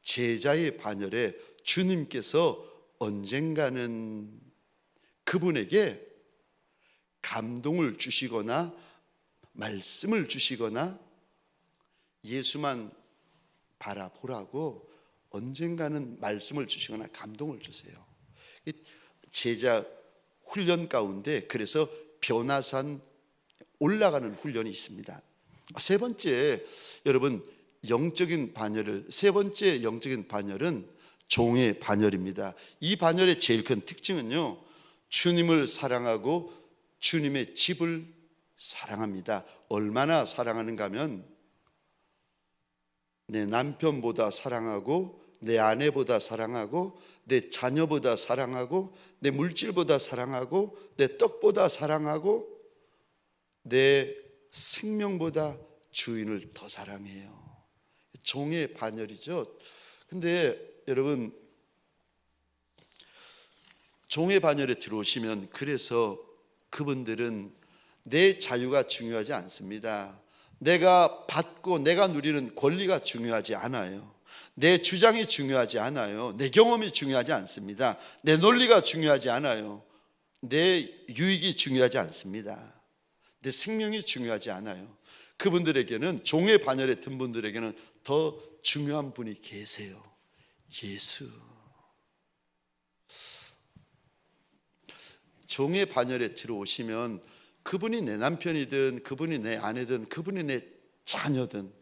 제자의 반열에 주님께서 언젠가는 그분에게 감동을 주시거나 말씀을 주시거나 예수만 바라보라고 언젠가는 말씀을 주시거나 감동을 주세요. 제자 훈련 가운데 그래서 변화산 올라가는 훈련이 있습니다. 세 번째, 여러분, 세 번째 영적인 반열은 종의 반열입니다. 이 반열의 제일 큰 특징은요, 주님을 사랑하고 주님의 집을 사랑합니다. 얼마나 사랑하는가 하면 내 남편보다 사랑하고, 내 아내보다 사랑하고, 내 자녀보다 사랑하고, 내 물질보다 사랑하고, 내 떡보다 사랑하고, 내 생명보다 주인을 더 사랑해요. 종의 반열이죠. 근데 여러분, 종의 반열에 들어오시면, 그래서 그분들은 내 자유가 중요하지 않습니다. 내가 받고 내가 누리는 권리가 중요하지 않아요. 내 주장이 중요하지 않아요. 내 경험이 중요하지 않습니다. 내 논리가 중요하지 않아요. 내 유익이 중요하지 않습니다. 내 생명이 중요하지 않아요. 그분들에게는, 종의 반열에 든 분들에게는 더 중요한 분이 계세요. 예수. 종의 반열에 들어오시면 그분이 내 남편이든 그분이 내 아내든 그분이 내 자녀든,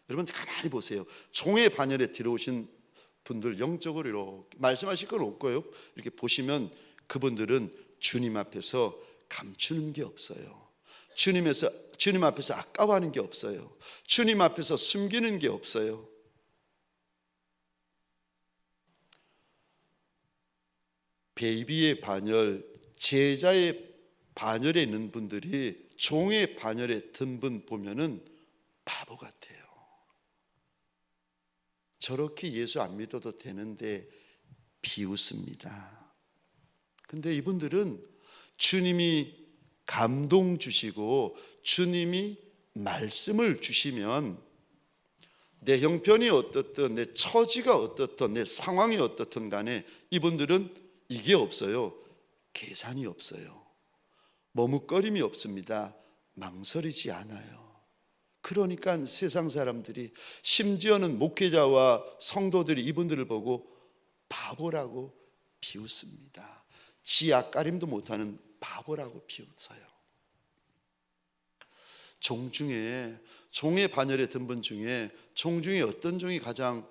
여러분 가만히 보세요. 종의 반열에 들어오신 분들 영적으로 이렇게 말씀하실 건 없고요, 이렇게 보시면 그분들은 주님 앞에서 감추는 게 없어요. 주님 앞에서 아까워하는 게 없어요. 주님 앞에서 숨기는 게 없어요. 베이비의 반열, 제자의 반열에 있는 분들이 종의 반열에 든 분 보면은 바보 같아요. 저렇게 예수 안 믿어도 되는데 비웃습니다. 근데 이분들은 주님이 감동 주시고 주님이 말씀을 주시면, 내 형편이 어떻든 내 처지가 어떻든 내 상황이 어떻든 간에 이분들은 이게 없어요. 계산이 없어요. 머뭇거림이 없습니다. 망설이지 않아요. 그러니까 세상 사람들이, 심지어는 목회자와 성도들이 이분들을 보고 바보라고 비웃습니다. 지 앞가림도 못하는 바보라고 비웃어요. 종 중에, 종의 반열에 든 분 중에, 종 중에 어떤 종이 가장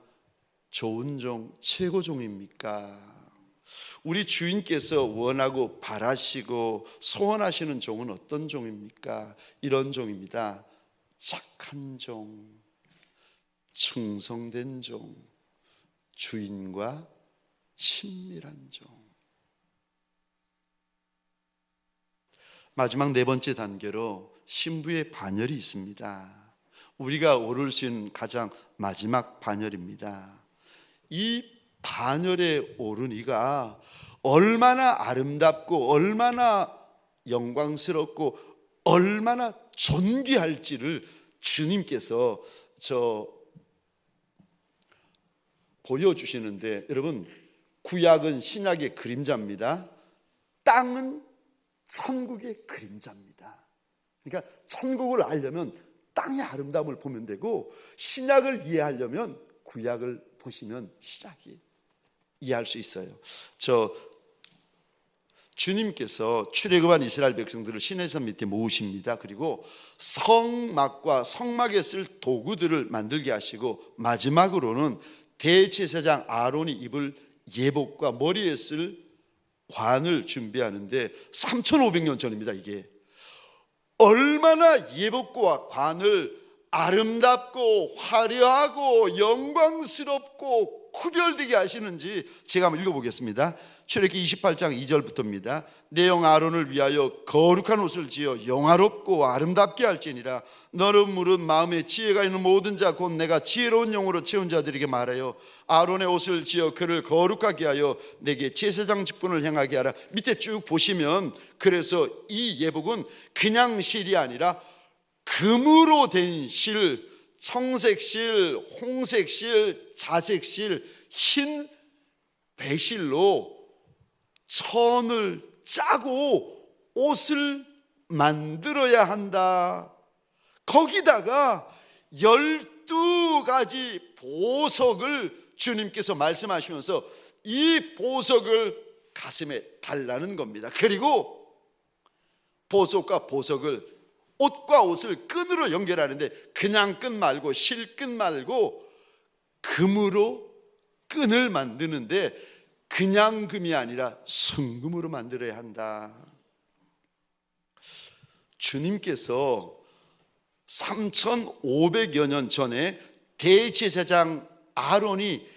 좋은 종, 최고 종입니까? 우리 주인께서 원하고 바라시고 소원하시는 종은 어떤 종입니까? 이런 종입니다. 착한 종, 충성된 종, 주인과 친밀한 종. 마지막 네 번째 단계로 신부의 반열이 있습니다. 우리가 오를 수 있는 가장 마지막 반열입니다. 이 반열에 오른 이가 얼마나 아름답고 얼마나 영광스럽고 얼마나 존귀할지를 주님께서 보여주시는데, 여러분, 구약은 신약의 그림자입니다. 땅은 천국의 그림자입니다. 그러니까 천국을 알려면 땅의 아름다움을 보면 되고, 신약을 이해하려면 구약을 보시면 신약이 이해할 수 있어요. 주님께서 출애굽한 이스라엘 백성들을 시내산 밑에 모으십니다. 그리고 성막과 성막에 쓸 도구들을 만들게 하시고, 마지막으로는 대제사장 아론이 입을 예복과 머리에 쓸 관을 준비하는데 3,500년 전입니다. 이게 얼마나 예복과 관을 아름답고 화려하고 영광스럽고 구별되게 하시는지 제가 한번 읽어보겠습니다. 출애굽기 28장 2절부터입니다. 내 형 아론을 위하여 거룩한 옷을 지어 영화롭고 아름답게 할지니라. 너는 물은 마음에 지혜가 있는 모든 자 곧 내가 지혜로운 영으로 채운 자들에게 말하여 아론의 옷을 지어 그를 거룩하게 하여 내게 제사장 직분을 행하게 하라. 밑에 쭉 보시면, 그래서 이 예복은 그냥 실이 아니라 금으로 된 실, 청색실, 홍색실, 자색실, 흰 배실로 천을 짜고 옷을 만들어야 한다. 거기다가 12가지 보석을 주님께서 말씀하시면서 이 보석을 가슴에 달라는 겁니다. 그리고 보석과 보석을 옷과 옷을 끈으로 연결하는데 그냥 끈 말고 실끈 말고 금으로 끈을 만드는데 그냥 금이 아니라 순금으로 만들어야 한다. 주님께서 3,500여 년 전에 대제사장 아론이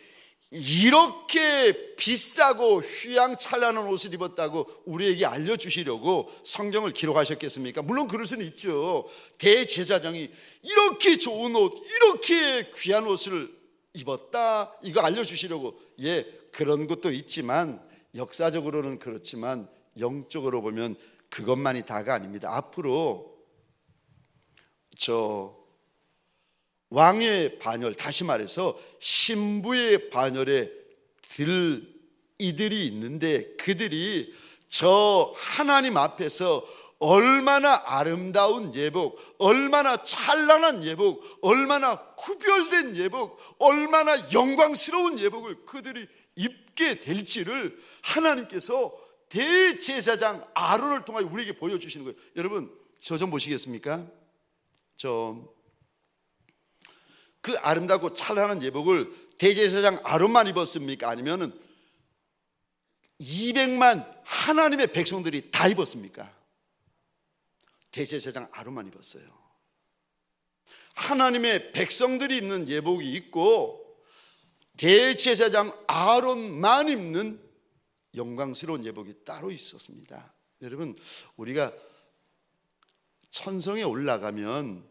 이렇게 비싸고 휘황찬란한 옷을 입었다고 우리에게 알려주시려고 성경을 기록하셨겠습니까? 물론 그럴 수는 있죠. 대제사장이 이렇게 좋은 옷, 이렇게 귀한 옷을 입었다, 이거 알려주시려고. 예, 그런 것도 있지만 역사적으로는 그렇지만 영적으로 보면 그것만이 다가 아닙니다. 앞으로 왕의 반열, 다시 말해서 신부의 반열에 들 이들이 있는데 그들이 저 하나님 앞에서 얼마나 아름다운 예복, 얼마나 찬란한 예복, 얼마나 구별된 예복, 얼마나 영광스러운 예복을 그들이 입게 될지를 하나님께서 대제사장 아론을 통하여 우리에게 보여주시는 거예요. 여러분, 저 좀 보시겠습니까? 그 아름답고 찬란한 예복을 대제사장 아론만 입었습니까? 아니면은 200만 하나님의 백성들이 다 입었습니까? 대제사장 아론만 입었어요. 하나님의 백성들이 입는 예복이 있고 대제사장 아론만 입는 영광스러운 예복이 따로 있었습니다. 여러분, 우리가 천성에 올라가면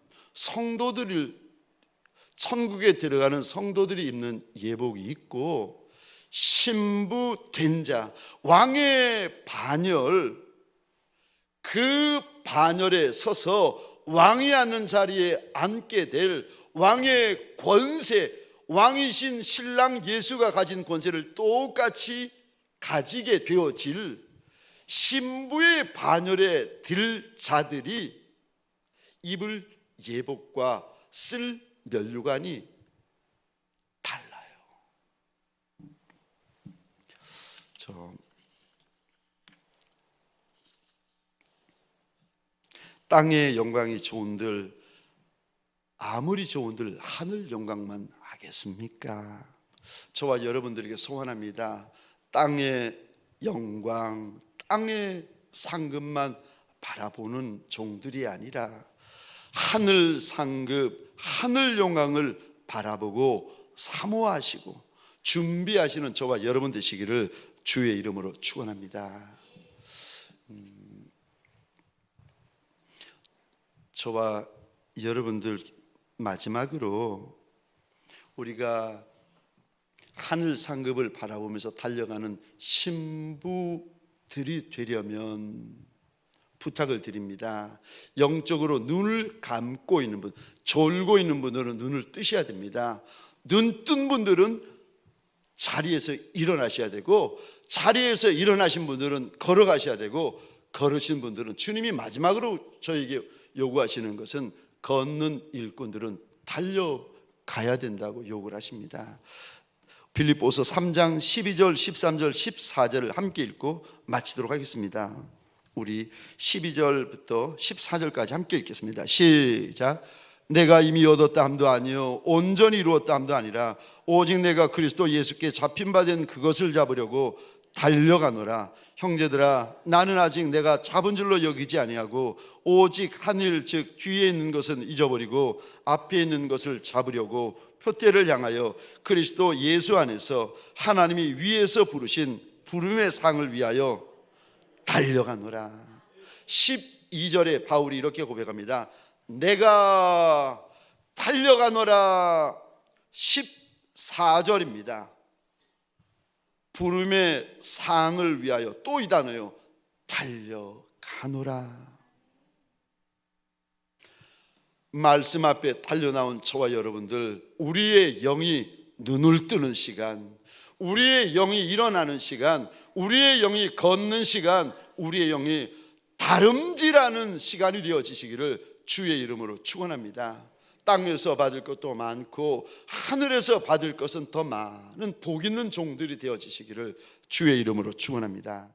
천국에 들어가는 성도들이 입는 예복이 있고 신부 된 자, 왕의 반열, 그 반열에 서서 왕이 앉는 자리에 앉게 될 왕의 권세, 왕이신 신랑 예수가 가진 권세를 똑같이 가지게 되어질 신부의 반열에 들 자들이 입을 예복과 쓸 면류관이 달라요. 땅의 영광이 좋은들 아무리 좋은들 하늘 영광만 하겠습니까? 저와 여러분들에게 소원합니다. 땅의 영광, 땅의 상급만 바라보는 종들이 아니라 하늘 상급, 하늘 영광을 바라보고 사모하시고 준비하시는 저와 여러분 되시기를 주의 이름으로 축원합니다. 저와 여러분들 마지막으로 우리가 하늘 상급을 바라보면서 달려가는 신부들이 되려면 부탁을 드립니다. 영적으로 눈을 감고 있는 분, 졸고 있는 분들은 눈을 뜨셔야 됩니다. 눈 뜬 분들은 자리에서 일어나셔야 되고, 자리에서 일어나신 분들은 걸어가셔야 되고, 걸으신 분들은 주님이 마지막으로 저에게 요구하시는 것은 걷는 일꾼들은 달려가야 된다고 요구를 하십니다. 빌립보서 3장 12절, 13절, 14절을 함께 읽고 마치도록 하겠습니다. 우리 12절부터 14절까지 함께 읽겠습니다. 시작. 내가 이미 얻었다 함도 아니요 온전히 이루었다 함도 아니라 오직 내가 그리스도 예수께 잡힌 바 된 그것을 잡으려고 달려가노라. 형제들아, 나는 아직 내가 잡은 줄로 여기지 아니하고 오직 한 일, 즉 뒤에 있는 것은 잊어버리고 앞에 있는 것을 잡으려고 표대를 향하여 그리스도 예수 안에서 하나님이 위에서 부르신 부름의 상을 위하여 달려가노라. 12절에 바울이 이렇게 고백합니다. 내가 달려가노라. 14절입니다. 부름의 상을 위하여, 또 이 단어요, 달려가노라. 말씀 앞에 달려나온 저와 여러분들, 우리의 영이 눈을 뜨는 시간, 우리의 영이 일어나는 시간, 우리의 영이 걷는 시간, 우리의 영이 다름질하는 시간이 되어지시기를 주의 이름으로 축원합니다. 땅에서 받을 것도 많고 하늘에서 받을 것은 더 많은 복 있는 종들이 되어지시기를 주의 이름으로 축원합니다.